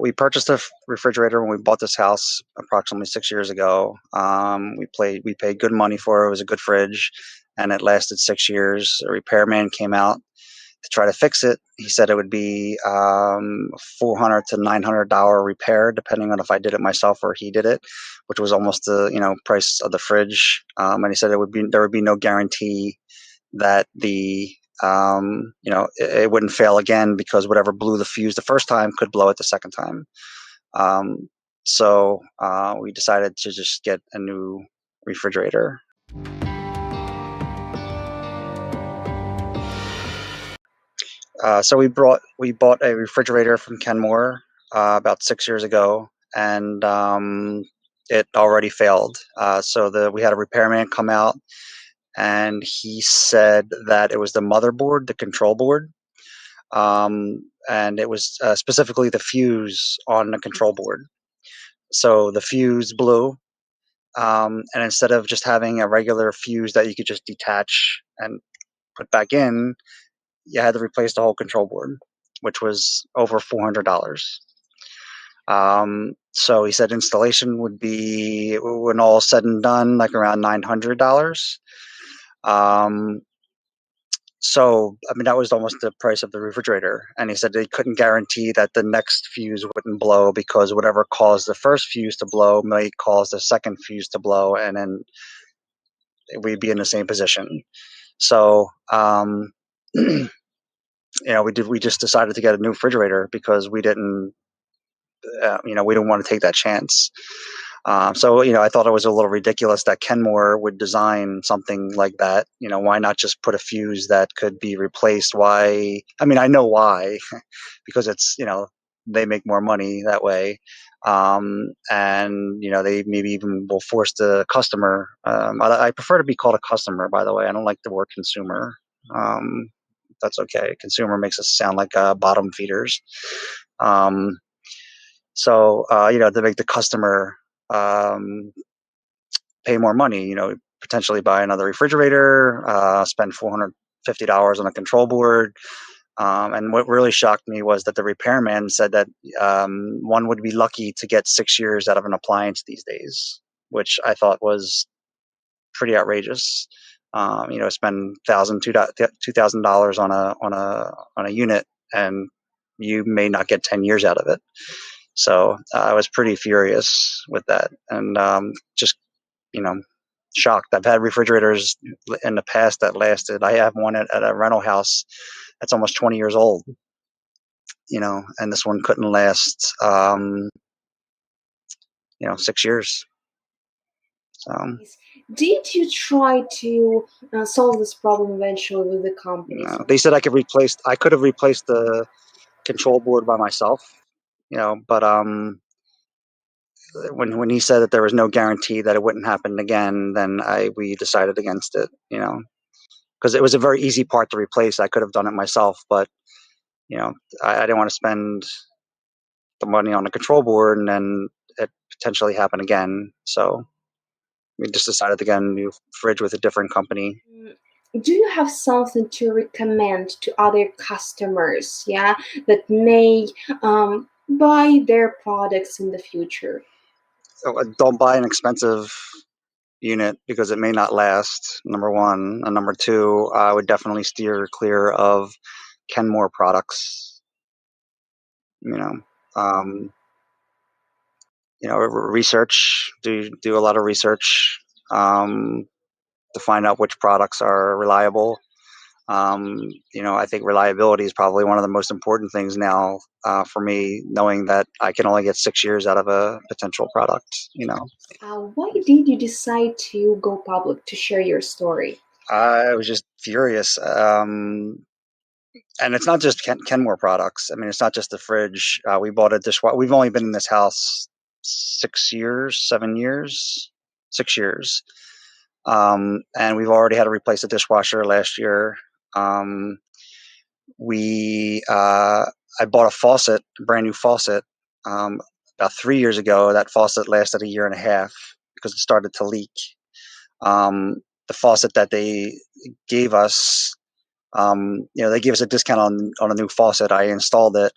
We purchased a refrigerator when we bought this house approximately 6 years ago. We paid good money for it. It was a good fridge, and it lasted 6 years. A repairman came out to try to fix it. He said it would be $400 to $900 repair, depending on if I did it myself or he did it, which was almost the price of the fridge. And he said there would be no guarantee that it wouldn't fail again, because whatever blew the fuse the first time could blow it the second time. We decided to just get a new refrigerator. We bought a refrigerator from Kenmore about 6 years ago, and it already failed. We had a repairman come out, and he said that it was the motherboard, the control board, and it was specifically the fuse on the control board. So the fuse blew, and instead of just having a regular fuse that you could just detach and put back in, you had to replace the whole control board, which was over $400. So he said installation would be, when all said and done, like around $900. That was almost the price of the refrigerator. And he said they couldn't guarantee that the next fuse wouldn't blow, because whatever caused the first fuse to blow may cause the second fuse to blow, and then we'd be in the same position. So, we just decided to get a new refrigerator because we didn't want to take that chance. I thought it was a little ridiculous that Kenmore would design something like that. Why not just put a fuse that could be replaced? Why? I know why, because it's, they make more money that way. They maybe even will force the customer. I prefer to be called a customer, by the way. I don't like the word consumer. That's okay. Consumer makes us sound like bottom feeders. To make the customer pay more money, potentially buy another refrigerator, spend $450 on a control board. And what really shocked me was that the repairman said that one would be lucky to get 6 years out of an appliance these days, which I thought was pretty outrageous. Spend $2,000 on a unit, and you may not get 10 years out of it. So I was pretty furious with that, and just shocked. I've had refrigerators in the past that lasted. I have one at a rental house that's almost 20 years old, and this one couldn't last 6 years. So, did you try to solve this problem eventually with the company? They said I could have replaced the control board by myself, but when he said that there was no guarantee that it wouldn't happen again, then we decided against it, because it was a very easy part to replace. I could have done it myself, but I didn't want to spend the money on a control board and then it potentially happen again. So we just decided to get a new fridge with a different company. Do you have something to recommend to other customers, that may buy their products in the future? So don't buy an expensive unit because it may not last, number one. And number two, I would definitely steer clear of Kenmore products. Research, do a lot of research to find out which products are reliable. I think reliability is probably one of the most important things now for me, knowing that I can only get 6 years out of a potential product. Why did you decide to go public to share your story? I was just furious. And it's not just Kenmore products. It's not just the fridge. We bought a dishwasher. We've only been in this house 6 years, 7 years, 6 years. And we've already had to replace a dishwasher last year. I bought a faucet, a brand new faucet, about 3 years ago. That faucet lasted a year and a half because it started to leak. The faucet that they gave us, they gave us a discount on a new faucet. I installed it,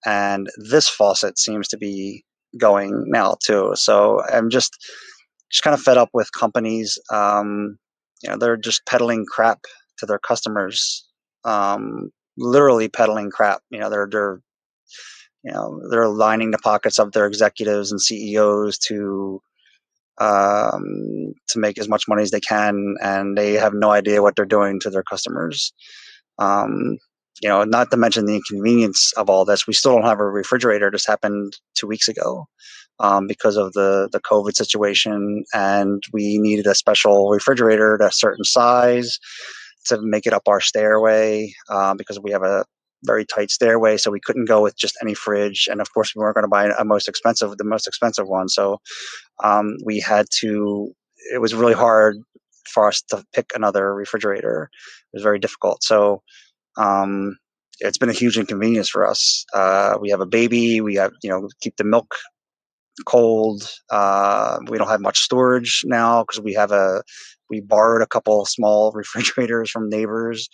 and this faucet seems to be going now too. So I'm just kind of fed up with companies. They're just peddling crap to their customers, literally peddling crap. They're lining the pockets of their executives and CEOs to make as much money as they can, and they have no idea what they're doing to their customers. Um, Not to mention the inconvenience of all this. We still don't have a refrigerator. This happened 2 weeks ago because of the COVID situation, and we needed a special refrigerator at a certain size to make it up our stairway because we have a very tight stairway, so we couldn't go with just any fridge. And of course, we weren't going to buy the most expensive one. So we had to. It was really hard for us to pick another refrigerator. It was very difficult. So um, it's been a huge inconvenience for us. We have a baby. We have keep the milk cold. We don't have much storage now because we borrowed a couple small refrigerators from neighbors.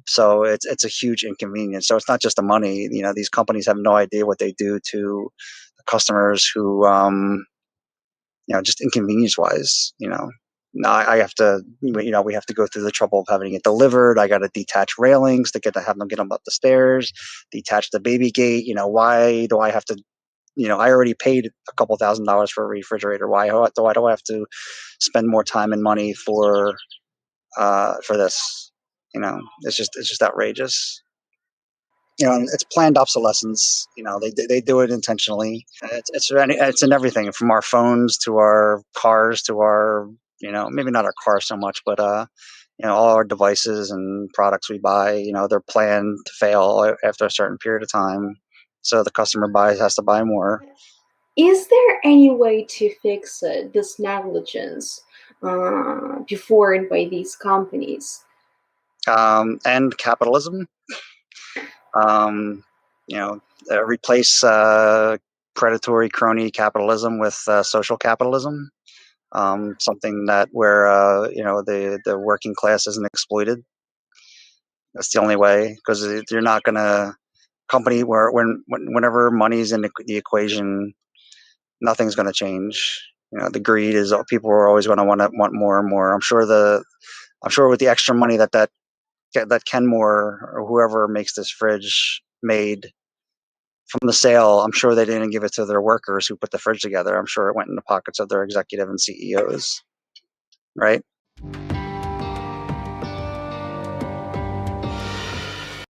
So it's a huge inconvenience. So it's not just the money. These companies have no idea what they do to the customers who just inconvenience wise. Now I have to, we have to go through the trouble of having it delivered. I got to detach railings to have them get them up the stairs, detach the baby gate. Why do I have to? I already paid a couple $1,000s for a refrigerator. Why do I have to spend more time and money for this? It's just outrageous. It's planned obsolescence. They do it intentionally. It's in everything from our phones to our cars to our maybe not our cars so much, but all our devices and products we buy. They're planned to fail after a certain period of time, so the customer has to buy more. Is there any way to fix this negligence before and by these companies? And capitalism. Um, Replace predatory crony capitalism with social capitalism. Something that where the working class isn't exploited. That's the only way, because you're not gonna company whenever money's in the equation, nothing's gonna change. The greed is people are always going to want more and more. I'm sure with the extra money that Kenmore or whoever makes this fridge made from the sale, I'm sure they didn't give it to their workers who put the fridge together. I'm sure it went in the pockets of their executive and CEOs, right?